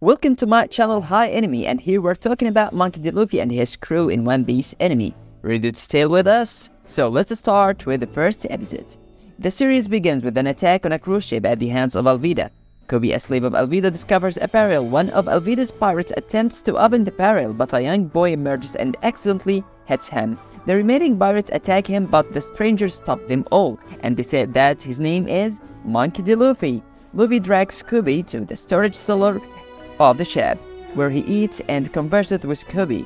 Welcome to my channel Hi Enemy, and here we're talking about Monkey D. Luffy and his crew in One Piece Enemy. Ready to stay with us? So let's start with the first episode. The series begins with an attack on a cruise ship at the hands of Alvida. Kobe, a slave of Alvida, discovers a barrel. One of Alvida's pirates attempts to open the barrel, but a young boy emerges and accidentally hits him. The remaining pirates attack him, but the strangers stop them all, and they said that his name is Monkey D. Luffy. Luffy drags Kobe to the storage cellar of the ship, where he eats and converses with Kobe,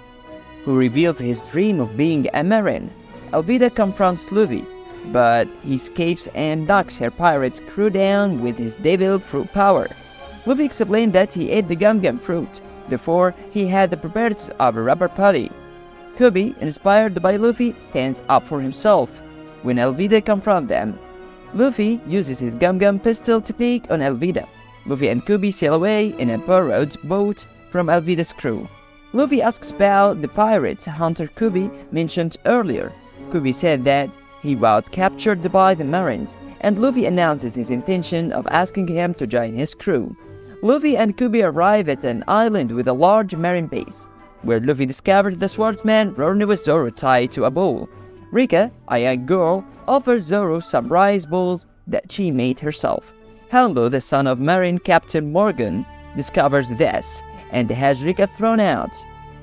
who reveals his dream of being a marine. Alvida confronts Luffy, but he escapes and knocks her pirate crew down with his devil fruit power. Luffy explained that he ate the gum fruit, therefore he had the properties of a rubber putty. Kobe, inspired by Luffy, stands up for himself. When Alvida confronts them, Luffy uses his gum pistol technique on Alvida. Luffy and Kobe sail away in a borrowed boat from Alvida's crew. Luffy asks about the pirate hunter Kobe mentioned earlier. Kobe said that he was captured by the Marines, and Luffy announces his intention of asking him to join his crew. Luffy and Kobe arrive at an island with a large marine base, where Luffy discovers the swordsman running with Zoro tied to a pole. Rika, a young girl, offers Zoro some rice balls that she made herself. Helmbo, the son of Marine Captain Morgan, discovers this and has Rika thrown out.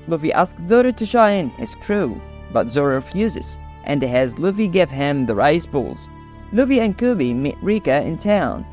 Luffy asks Zoro to join his crew, but Zoro refuses and has Luffy give him the rice balls. Luffy and Kobe meet Rika in town,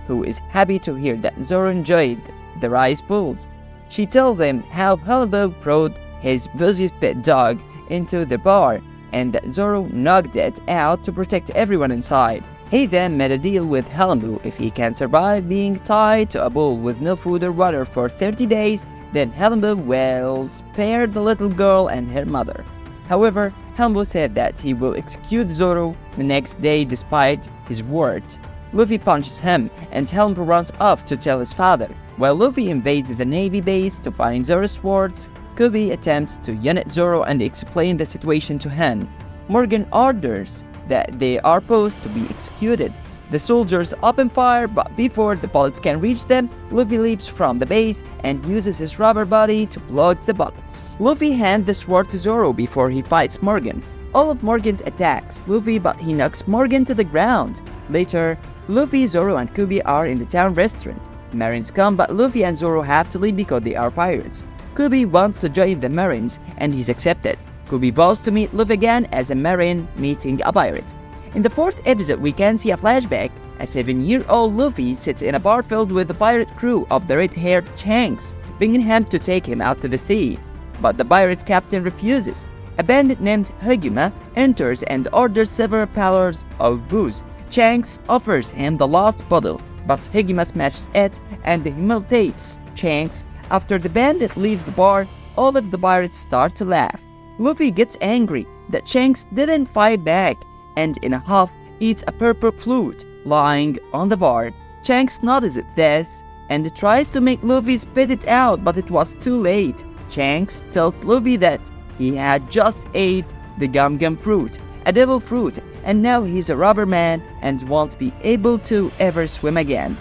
who is happy to hear that Zoro enjoyed the rice balls. She tells them how Helmbo brought his busiest pet dog into the bar and that Zoro knocked it out to protect everyone inside. He then made a deal with Helmbo. If he can survive being tied to a pole with no food or water for 30 days, then Helmbo will spare the little girl and her mother. However, Helmbo said that he will execute Zoro the next day despite his words. Luffy punches him, and Helmbo runs off to tell his father. While Luffy invades the Navy base to find Zoro's swords, Kobe attempts to unite Zoro and explain the situation to him. Morgan orders that they are supposed to be executed. The soldiers open fire, but before the bullets can reach them, Luffy leaps from the base and uses his rubber body to block the bullets. Luffy hands the sword to Zoro before he fights Morgan. All of Morgan's attacks Luffy, but he knocks Morgan to the ground. Later, Luffy, Zoro, and Kobe are in the town restaurant. Marines come, but Luffy and Zoro have to leave because they are pirates. Kobe wants to join the Marines, and he's accepted. Kobe vows to meet Luffy again as a Marine meeting a pirate. In the fourth episode, we can see a flashback. A 7-year-old Luffy sits in a bar filled with the pirate crew of the red-haired Shanks, begging him to take him out to the sea. But the pirate captain refuses. A bandit named Haguma enters and orders several pails of booze. Shanks offers him the last bottle, but Haguma smashes it and humiliates Shanks. After the bandit leaves the bar, all of the pirates start to laugh. Luffy gets angry that Shanks didn't fight back, and in a huff eats a purple flute lying on the bar. Shanks notices this and tries to make Luffy spit it out, but it was too late. Shanks tells Luffy that he had just ate the gum fruit, a devil fruit, and now he's a rubber man and won't be able to ever swim again.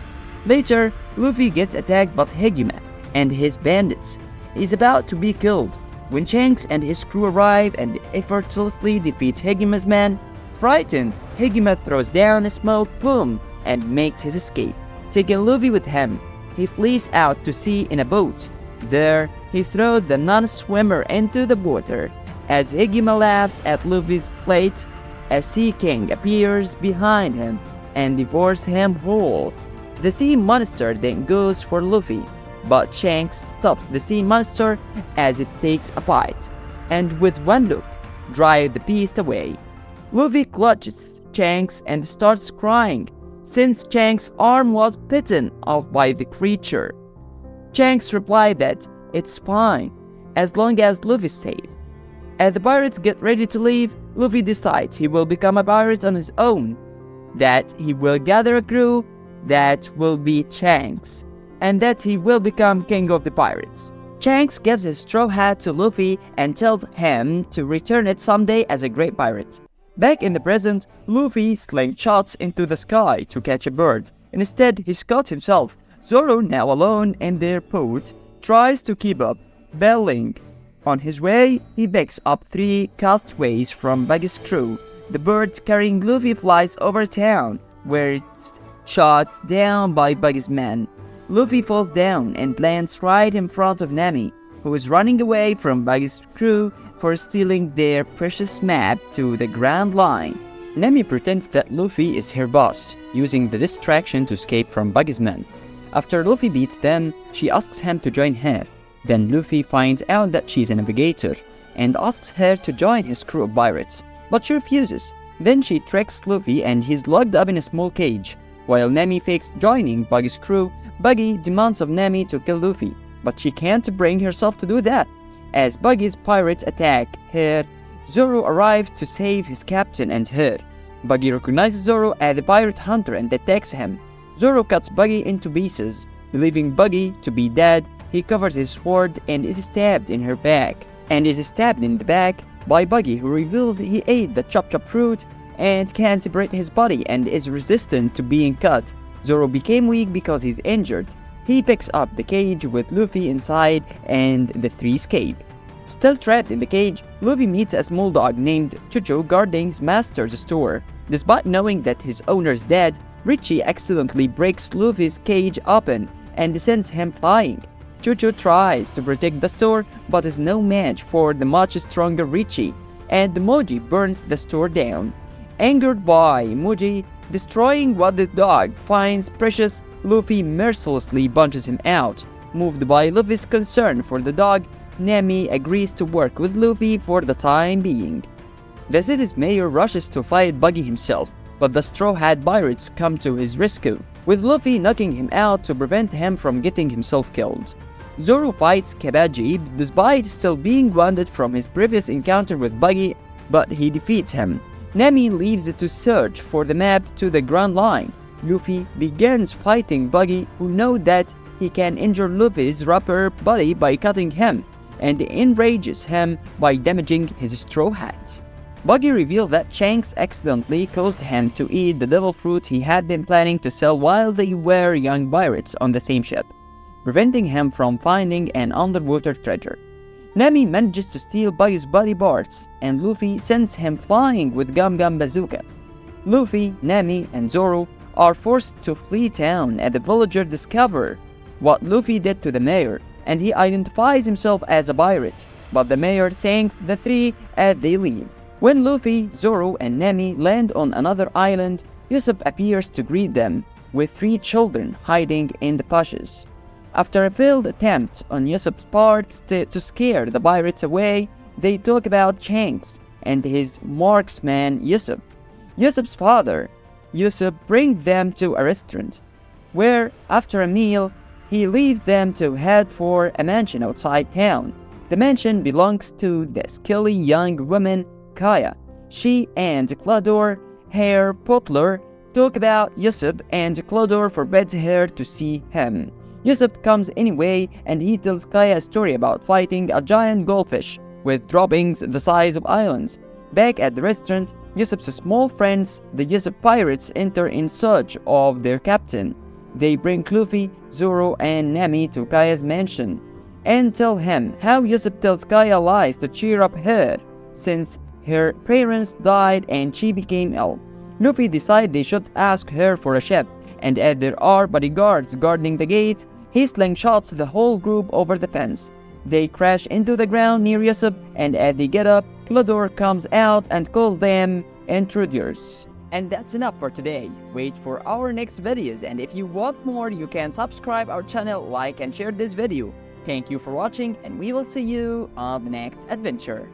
Later, Luffy gets attacked by Haguma and his bandits. He's about to be killed when Shanks and his crew arrive and effortlessly defeat Haguma's men. Frightened, Haguma throws down a smoke plume and makes his escape. Taking Luffy with him, he flees out to sea in a boat. There, he throws the non-swimmer into the water. As Haguma laughs at Luffy's plight, a sea king appears behind him and devours him whole. The sea monster then goes for Luffy, but Shanks stops the sea monster as it takes a bite, and with one look, drives the beast away. Luffy clutches Shanks and starts crying, since Shanks' arm was bitten off by the creature. Shanks replied that it's fine, as long as Luffy's safe. As the pirates get ready to leave, Luffy decides he will become a pirate on his own, that he will gather a crew that will be Shanks, and that he will become king of the pirates. Shanks gives his straw hat to Luffy and tells him to return it someday as a great pirate. Back in the present, Luffy slingshots into the sky to catch a bird. Instead, he shot himself. Zoro, now alone in their boat, tries to keep up, bellowing. On his way, he picks up 3 castaways from Buggy's crew. The bird carrying Luffy flies over town, where it's shot down by Buggy's men. Luffy falls down and lands right in front of Nami, who is running away from Buggy's crew for stealing their precious map to the Grand Line. Nami pretends that Luffy is her boss, using the distraction to escape from Buggy's men. After Luffy beats them, she asks him to join her. Then Luffy finds out that she's a navigator, and asks her to join his crew of pirates, but she refuses. Then she tricks Luffy and he's locked up in a small cage. While Nami fakes joining Buggy's crew, Buggy demands of Nami to kill Luffy, but she can't bring herself to do that. As Buggy's pirates attack her, Zoro arrives to save his captain and her. Buggy recognizes Zoro as the pirate hunter and attacks him. Zoro cuts Buggy into pieces. Believing Buggy to be dead, he covers his sword and is stabbed in the back by Buggy, who reveals he ate the chop fruit and can separate his body and is resistant to being cut. Zoro became weak because he's injured. He picks up the cage with Luffy inside and the 3 escape. Still trapped in the cage, Luffy meets a small dog named Chucho guarding his master's store. Despite knowing that his owner's dead, Richie accidentally breaks Luffy's cage open and sends him flying. Chucho tries to protect the store but is no match for the much stronger Richie, and Moji burns the store down. Angered by Moji destroying what the dog finds precious, Luffy mercilessly punches him out. Moved by Luffy's concern for the dog, Nami agrees to work with Luffy for the time being. The city's mayor rushes to fight Buggy himself, but the Straw Hat pirates come to his rescue, with Luffy knocking him out to prevent him from getting himself killed. Zoro fights Kabaji despite still being wounded from his previous encounter with Buggy, but he defeats him. Nami leaves to search for the map to the Grand Line. Luffy begins fighting Buggy, who knows that he can injure Luffy's rubber body by cutting him, and enrages him by damaging his straw hat. Buggy revealed that Shanks accidentally caused him to eat the devil fruit he had been planning to sell while they were young pirates on the same ship, preventing him from finding an underwater treasure. Nami manages to steal Buggy's body parts, and Luffy sends him flying with Gum Gum Bazooka. Luffy, Nami, and Zoro are forced to flee town as the villagers discover what Luffy did to the mayor, and he identifies himself as a pirate, but the mayor thanks the 3 as they leave. When Luffy, Zoro, and Nami land on another island, Usopp appears to greet them, with 3 children hiding in the bushes. After a failed attempt on Usopp's part to scare the pirates away, they talk about Shanks and his marksman Usopp. Usopp's father, Usopp, brings them to a restaurant, where, after a meal, he leaves them to head for a mansion outside town. The mansion belongs to the skilly young woman, Kaya. She and Clador, her butler, talk about Usopp, and Clador forbids her to see him. Usopp comes anyway, and he tells Kaya a story about fighting a giant goldfish with droppings the size of islands. Back at the restaurant, Usopp's small friends, the Usopp pirates, enter in search of their captain. They bring Luffy, Zoro, and Nami to Kaya's mansion and tell him how Usopp tells Kaya lies to cheer up her, since her parents died and she became ill. Luffy decides they should ask her for a ship, and as there are bodyguards guarding the gate, he slingshots the whole group over the fence. They crash into the ground near Usopp, and as they get up, Clador comes out and calls them intruders. And that's enough for today. Wait for our next videos, and if you want more, you can subscribe our channel, like and share this video. Thank you for watching, and we will see you on the next adventure.